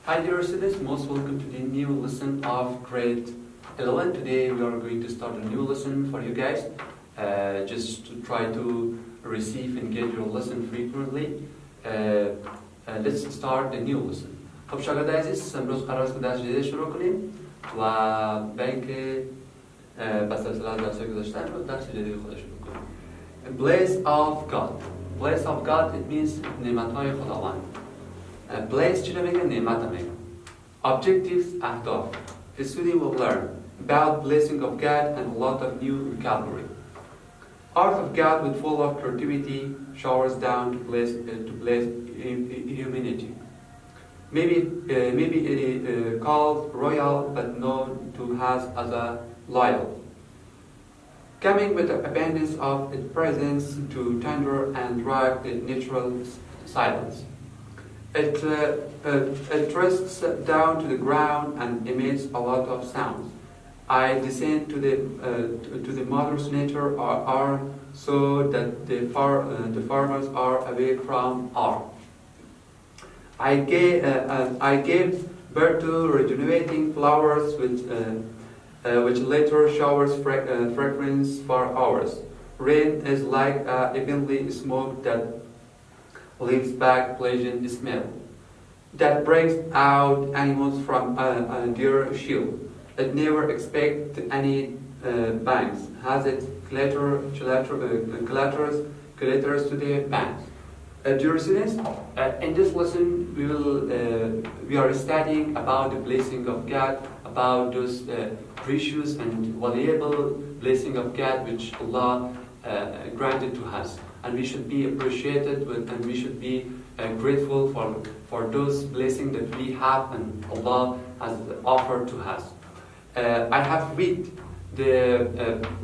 Hi dear students, most welcome to the new lesson of grade 11. Today we are going to start a new lesson for you guys, just to try to receive and get your lesson frequently. Let's start the new lesson. خب شاگرد عزیز امروز قرار است که درس جدید شروع کنیم و به اینکه بس سلسله درس‌های گذاشتن رو درس جدید خودش شروع کنیم. Place of God. Place of God it means نعمت‌های خداوند. Place چی رو میگه؟ نعمت میگه. Objectives اهداف. The student will learn about blessing of God and a lot of new vocabulary. Art of God with full of creativity showers down to bless humanity. Maybe called royal but known to us as a loyal. Coming with the abundance of its presence to tender and drive the natural silence. It rests down to the ground and emits a lot of sounds. I descend to the mother's nature are so that the farmers are away from our. I gave birth to regenerating flowers which later showers fragrance for hours. Rain is like a heavenly smoke that leaves back pleasant smell that brings out animals from a deer shield. It never expects any banks, has it clatters to the banks. Dear students, in this lesson we are studying about the blessing of God, about those precious and valuable blessing of God which Allah granted to us. And we should be appreciated and we should be grateful for those blessings that we have and Allah has offered to us. I have read the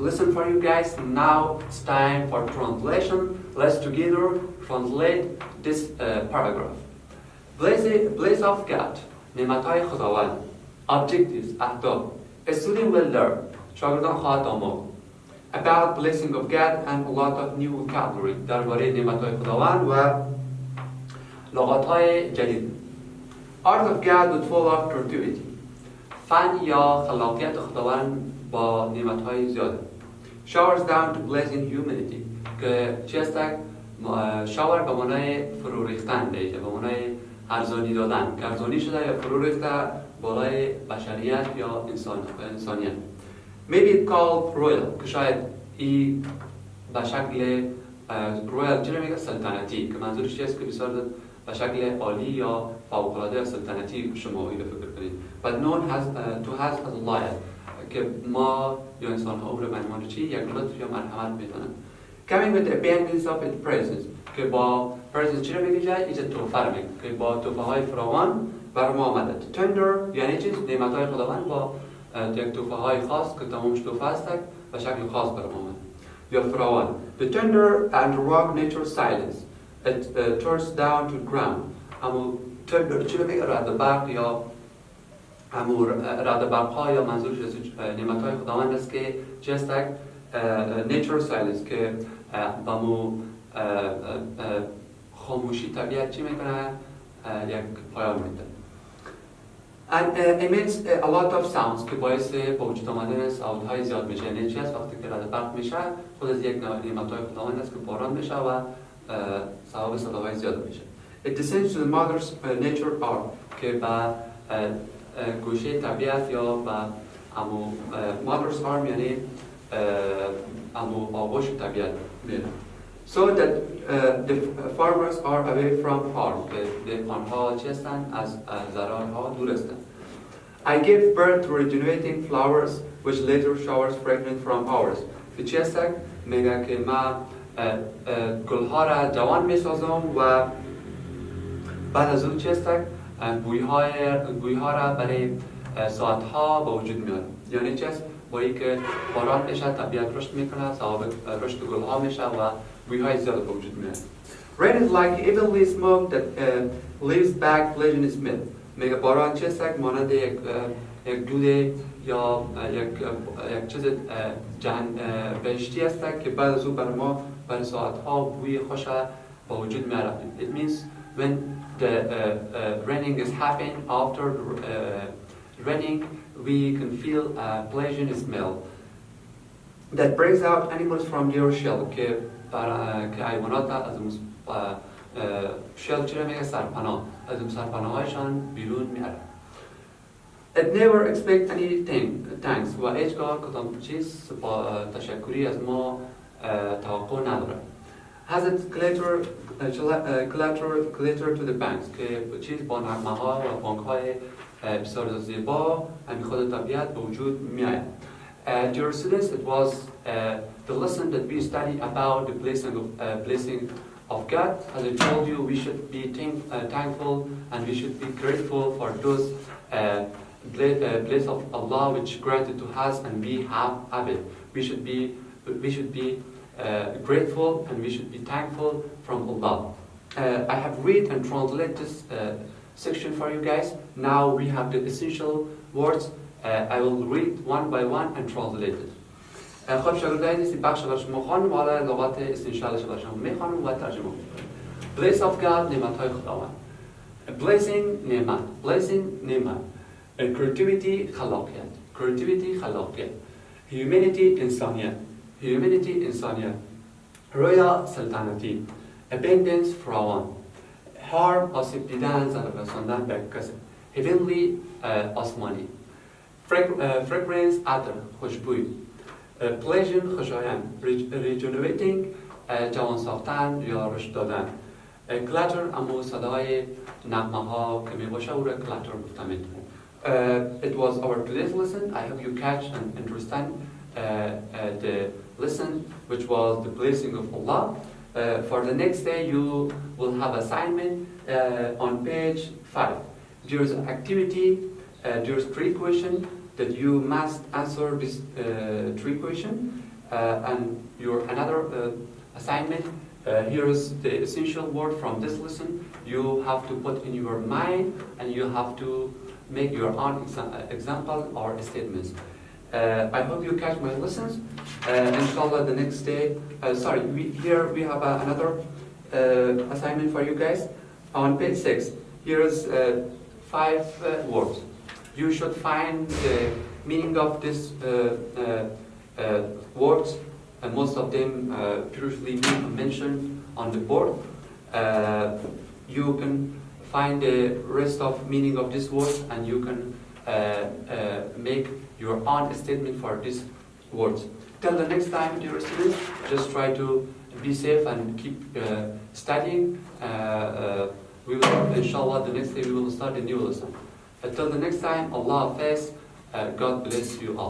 lesson for you guys. Now it's time for translation. Let's together translate this paragraph. Place of God, نعمت‌های خداوند. Objectives, اهداف. A student will learn. شاگردان خواهد آموخت. About blessing of God and a lot of new vocabulary. درباره نعمت‌های خداوند و لغات‌های جدید. Art of God with full of creativity. فن یا خلاقیت خداوند با نعمت‌های زیاده. Showers down to blessing humanity. که چی است؟ شاور به معنای فرو ریختن دیگه، به معنای ارزانی دادن. که ارزانی شده یا فرو ریخته بالای بشریت یا انسانیت. Maybe it called royal که شاید ای به شکل رویال چی میگه؟ سلطنتی که منظورش چیست که بسیار به شکل عالی یا فوق‌العاده سلطنتی شما اینو فکر کنید. But known to us as a loyal که ما یا انسان ها عمر منمان چی یک لطف یا مرحمت میدونن. Coming with the abundance of its presence که با presence چی رو میگه؟ ایجا توفر میگه که با توفه های فراوان بر ما آمده. Tender یعنی چیز؟ نعمت های خداوند با یک توفه های خاص که تمامش توفه هست به شکل خاص بر ما آمده. یا فراوان. The tender and rock nature silence. It turns down to the ground. همون tender چی رو میگه؟ رعد برق یا همون رعد برق ها یا منظورش نعمت های خداوند است که چی است؟ nature silence که با مو خاموشی طبیعت چی میکنه؟ یک پایان میده. And emits a lot of sounds که باعث با وجود آمدن صداهای زیاد میشه. یعنی چی است؟ وقتی که رعد برق میشه خود از یک نعمت‌های خداوند است که باران میشه و سبب صداهای زیاد میشه. It descends to the mother's nature arm که با گوشه طبیعت یا با همون mother's arm یعنی همون آغوش طبیعت میره. So that the farmers are away from farm. دهقان‌ها چی هستند؟ از زراعت‌ها دور هستند. I gave birth to regenerating flowers which later showers fragrant from ours. به چی هستند؟ میگه که ما گل‌ها را جوان می‌سازم و بعد از اون چی هستند؟ بویها را برای ساعتها به وجود میاره. یعنی چه است؟ با اینکه باران میشه طبیعت رشد میکنه، سبب رشد گلها میشه و بویهای زیاد به وجود میاد. Rain is like evenly smoke that leaves back pleasant smell. میگه باران چه است؟ مانند یک دود یا یک چیز بهشتی است که بعد از او بر ما بر ساعتها بوی خوش به وجود میاره. It means when the raining is happening, after raining we can feel a pleasant smell that brings out animals from their shell که حیوانات از shell چرا میگه سرپناه، از اون سرپناهایشان بیرون میاره. It never expect anything thanks و هیچگاه کدام چیز با تشکری از ما توقع نداره. Has it glitter to the banks که چیز با نغمه ها و بانک های بسیار زیبا همی خود طبیعت به وجود می آید. Dear students, it was the lesson that we studied about the blessing of God. As I told you, we should be thankful and we should be grateful for those blessings of Allah which granted to us and we have it. We should be grateful and we should be thankful from Allah. I have read and translated this section for you guys. Now we have the essential words. I will read one by one and translate it. خب شاگردای نیستی بخش برای شما خانم حالا لغات اسنشالش برای شما میخوانم و ترجمه میکنم. Bless of God نعمتهای خداوند. Blessing نعمت. Blessing نعمت. Creativity خلاقیت. Humanity انسانیت. رویا سلطنتی. Abundance فراوان. Harm آسیب دیدن ضرر رساندن به کسی. Heavenly آسمانی. Fragrance عطر خوشبوی. Pleasant خوشایند. Regenerating جوان ساختن یا رشد دادن. Clatter اما صدای نغمه ها که می باشه او را clatter گفته میتونه. It was our today's lesson. I hope you catch and understand the lesson which was the blessing of Allah. For the next day you will have assignment on page 5. There's an activity, there's 3 questions that you must answer this 3 questions and your another assignment. Here is the essential word from this lesson. You have to put in your mind and you have to make your own example or statements. I hope you catch my lessons. Inshallah, the next day. Here we have another assignment for you guys on page 6. Here's 5 words. You should find the meaning of these words. Most of them previously mentioned on the board. You can find the rest of meaning of these words and you can make your own statement for these words. Till the next time, dear students, just try to be safe and keep studying. We will, inshallah, the next day we will start a new lesson. Until the next time, Allah Hafiz, God bless you all.